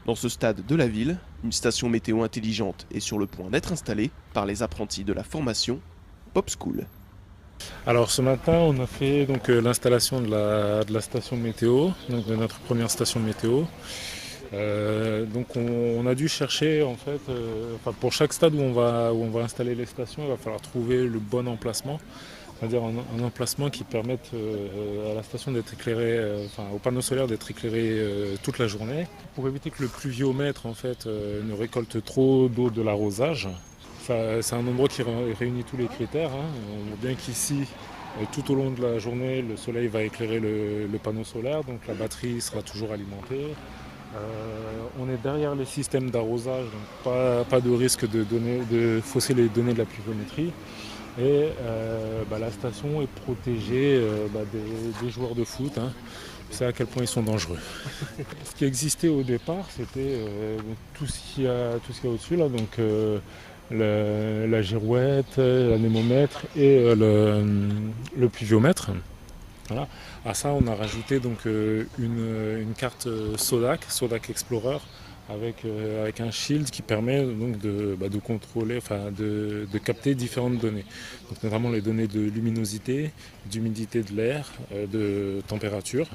Dans ce stade de la ville, une station météo intelligente est sur le point d'être installée par les apprentis de la formation Pop School. Alors ce matin, on a fait donc l'installation de la station météo, donc de notre première station météo. Donc on a dû chercher en fait, enfin, pour chaque stade où on va installer les stations, il va falloir trouver le bon emplacement, c'est-à-dire un emplacement qui permette à la station d'être éclairée, enfin au panneau solaire d'être éclairé toute la journée, pour éviter que le pluviomètre en fait ne récolte trop d'eau de l'arrosage. C'est un endroit qui réunit tous les critères, hein. On voit bien qu'ici, tout au long de la journée, le soleil va éclairer le panneau solaire, donc la batterie sera toujours alimentée. On est derrière les systèmes d'arrosage, donc pas de risque de fausser les données de la pluviométrie. Et la station est protégée des joueurs de foot, hein. C'est à quel point ils sont dangereux. Ce qui existait au départ, c'était tout ce qu'il y a au-dessus, là, donc la girouette, l'anémomètre et le pluviomètre. Voilà. À ça, on a rajouté donc une carte Sodac Explorer, avec un shield qui permet donc de contrôler, enfin de capter différentes données. Donc notamment les données de luminosité, d'humidité de l'air, de température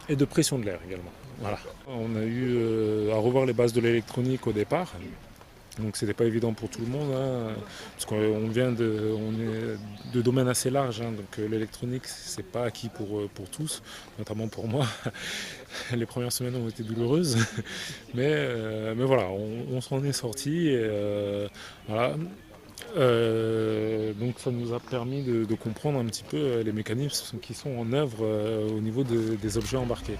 et de pression de l'air également. Voilà. On a eu à revoir les bases de l'électronique au départ. Donc c'était pas évident pour tout le monde, hein, parce on est de domaines assez larges, hein, donc l'électronique c'est pas acquis pour tous, notamment pour moi. Les premières semaines ont été douloureuses, mais voilà, on s'en est sorti. Et, voilà. Donc ça nous a permis de comprendre un petit peu les mécanismes qui sont en œuvre au niveau des objets embarqués.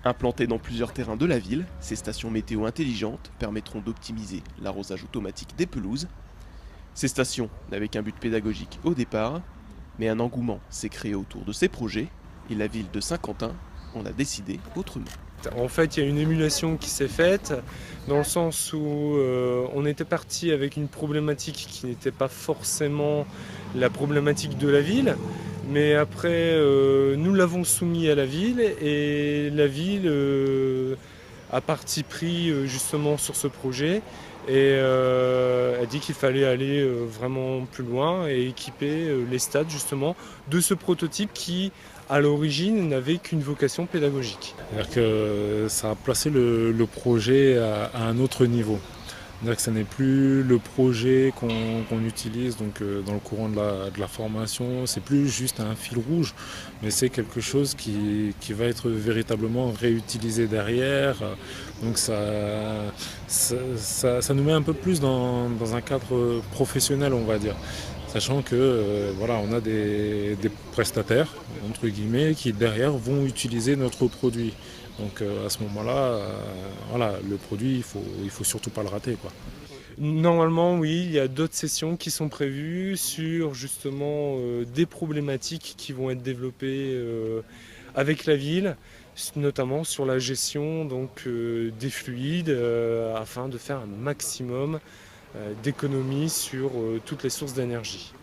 Implantées dans plusieurs terrains de la ville, ces stations météo intelligentes permettront d'optimiser l'arrosage automatique des pelouses. Ces stations n'avaient qu'un but pédagogique au départ, mais un engouement s'est créé autour de ces projets et la ville de Saint-Quentin en a décidé autrement. En fait, il y a une émulation qui s'est faite, dans le sens où on était parti avec une problématique qui n'était pas forcément la problématique de la ville, mais après, nous l'avons soumis à la ville, et la ville a parti pris justement sur ce projet, et a dit qu'il fallait aller vraiment plus loin et équiper les stades justement de ce prototype qui, à l'origine, n'avait qu'une vocation pédagogique. C'est-à-dire que ça a placé le projet à un autre niveau. C'est-à-dire que ce n'est plus le projet qu'on utilise donc, dans le courant de la formation, c'est plus juste un fil rouge, mais c'est quelque chose qui va être véritablement réutilisé derrière. Donc ça nous met un peu plus dans un cadre professionnel, on va dire. Sachant que voilà, on a des prestataires, entre guillemets, qui derrière vont utiliser notre produit. Donc à ce moment-là, voilà, le produit, il faut surtout pas le rater, quoi. Normalement, oui, il y a d'autres sessions qui sont prévues sur justement des problématiques qui vont être développées avec la ville, notamment sur la gestion donc, des fluides, afin de faire un maximum d'économies sur toutes les sources d'énergie.